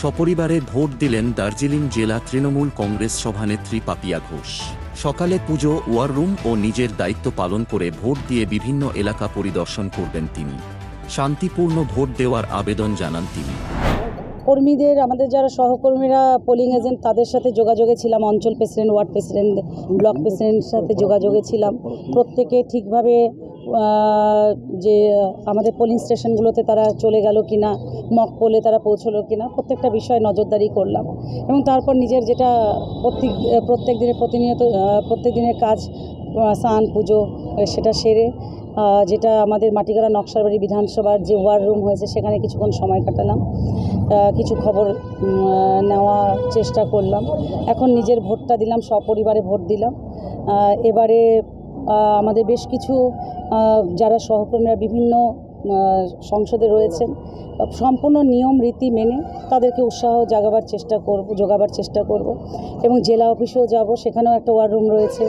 সপরিবারে ভোট দিলেন দার্জিলিং জেলা তৃণমূল কংগ্রেস সভানেত্রী পাপিয়া ঘোষ। সকালে পুজো, ওয়ার রুম ও নিজের দায়িত্ব পালন করে ভোট দিয়ে বিভিন্ন এলাকা পরিদর্শন করবেন তিনি। শান্তিপূর্ণ ভোট দেওয়ার আবেদন জানান তিনি। কর্মীদের, আমাদের যারা সহকর্মীরা পোলিং এজেন্ট, তাদের সাথে যোগাযোগে ছিলাম। অঞ্চল প্রেসিডেন্ট, ওয়ার্ড প্রেসিডেন্ট, ব্লক প্রেসিডেন্টের সাথে যোগাযোগে ছিলাম। প্রত্যেকে ঠিকভাবে যে আমাদের পোলিং স্টেশনগুলোতে তারা চলে গেল কিনা, মক পোলে তারা পৌঁছলো কিনা, প্রত্যেকটা বিষয়ে নজরদারি করলাম। এবং তারপর নিজের যেটা প্রত্যেক দিনের কাজ, স্নান পুজো, সেটা সেরে যেটা আমাদের মাটিগাড়া নকশালবাড়ি বিধানসভার যে ওয়ার রুম হয়েছে সেখানে কিছুক্ষণ সময় কাটালাম, কিছু খবর নেওয়ার চেষ্টা করলাম। এখন নিজের ভোটটা দিলাম, সপরিবারে ভোট দিলাম। এবারে আমাদের বেশ কিছু যারা সহকর্মীরা বিভিন্ন সংসদে রয়েছেন, সম্পূর্ণ নিয়ম রীতি মেনে তাদেরকে উৎসাহ যোগাবার চেষ্টা করব এবং জেলা অফিসেও যাব, সেখানেও একটা ওয়ার রুম রয়েছে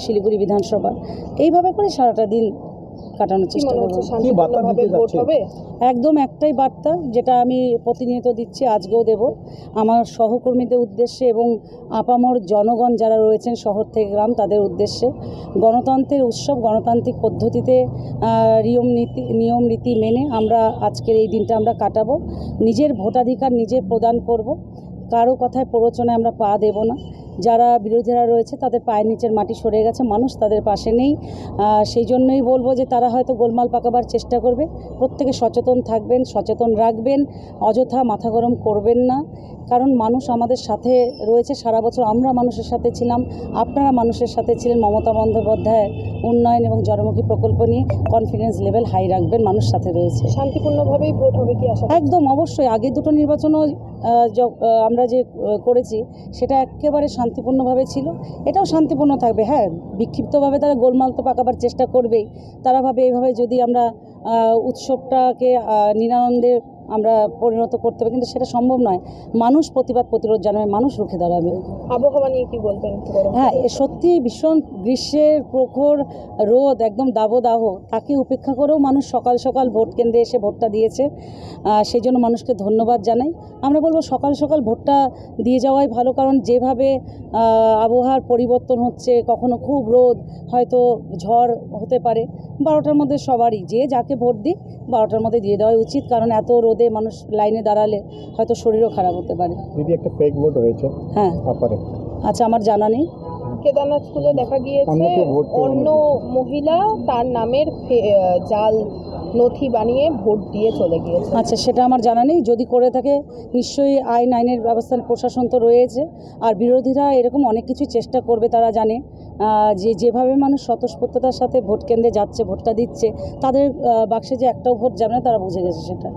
শিলিগুড়ি বিধানসভা। এইভাবে করে সারাটা দিন কাটানোর চেষ্টা করব। একদম একটাই বার্তা, যেটা আমি প্রতিনিয়ত দিচ্ছি, আজকেও দেব, আমার সহকর্মীদের উদ্দেশ্যে এবং আপামর জনগণ যারা রয়েছেন শহর থেকে গ্রাম, তাদের উদ্দেশ্যে। গণতন্ত্রের উৎসব, গণতান্ত্রিক পদ্ধতিতে নিয়ম রীতি মেনে আমরা আজকের এই দিনটা আমরা কাটাবো। নিজের ভোটাধিকার নিজে প্রদান করব, কারো কথায় প্ররোচনায় আমরা পা দেব না। যারা বিরোধীরা রয়েছে তাদের পায়ের নিচের মাটি সরে গেছে, মানুষ তাদের পাশে নেই। সেই জন্যই বলবো যে তারা হয়তো গোলমাল পাকাবার চেষ্টা করবে। প্রত্যেকে সচেতন থাকবেন, সচেতন রাখবেন, অযথা মাথা গরম করবেন না। কারণ মানুষ আমাদের সাথে রয়েছে সারা বছর। আমরা মানুষের সাথে ছিলাম, আপনারা মানুষের সাথে ছিলেন। মমতা বন্দ্যোপাধ্যায়ের উন্নয়ন এবং জনমুখী প্রকল্প নিয়ে কনফিডেন্স লেভেল হাই রাখবেন, মানুষ সাথে রয়েছে। শান্তিপূর্ণভাবেই ভোট হবে কি আশা? একদম অবশ্যই। আগে দুটো নির্বাচনও আমরা যে করেছি সেটা একেবারে শান্তিপূর্ণভাবে ছিল, এটাও শান্তিপূর্ণ থাকবে। হ্যাঁ, বিক্ষিপ্তভাবে তারা গোলমাল তো পাকাবার চেষ্টা করবেই। তারা ভাবে এইভাবে যদি আমরা উৎসবটাকে নিরানন্দে আমরা পরিণত করতে হবে, কিন্তু সেটা সম্ভব নয়। মানুষ প্রতিরোধ জানাবে, মানুষ রুখে দাঁড়াবে। আবহাওয়া নিয়ে কি বলবেন? হ্যাঁ, সত্যি ভীষণ গ্রীষ্মের প্রখর রোদ, একদম দাবদাহ, তাকে উপেক্ষা করেও মানুষ সকাল সকাল ভোট কেন্দ্রে এসে ভোটটা দিয়েছে। সেই জন্য মানুষকে ধন্যবাদ জানাই। আমরা বলবো সকাল সকাল ভোটটা দিয়ে যাওয়াই ভালো, কারণ যেভাবে আবহাওয়ার পরিবর্তন হচ্ছে, কখনো খুব রোদ, হয়তো ঝড় হতে পারে। 12টার মধ্যে সবারই, যে যাকে ভোট দিই, 12টার মধ্যে দিয়ে দেওয়াই উচিত, কারণ এত রোদে মানুষ লাইনে দাঁড়ালে হয়তো শরীরও খারাপ হতে পারে। দিদি, একটা ফেক ভোট হয়েছে। হ্যাঁ, আচ্ছা, আমার জানা নেই। কেদারনাথ স্কুলে দেখা গিয়েছে অন্য মহিলা তার নামের জাল নথি বানিয়ে ভোট দিয়ে চলে গিয়েছে। আচ্ছা, সেটা আমার জানা নেই। যদি করে থাকে নিশ্চয়ই আইনের ব্যবস্থা, প্রশাসন তো রয়েছে। আর বিরোধীরা এরকম অনেক কিছু চেষ্টা করবে, তারা জানে যেভাবে মানুষ স্বতঃস্ফূর্ততার সাথে ভোট কেন্দ্রে যাচ্ছে, ভোটটা দিচ্ছে, তাদের বাক্সে যে একটাও ভোট যাবে না, তারা বুঝে গেছে সেটা।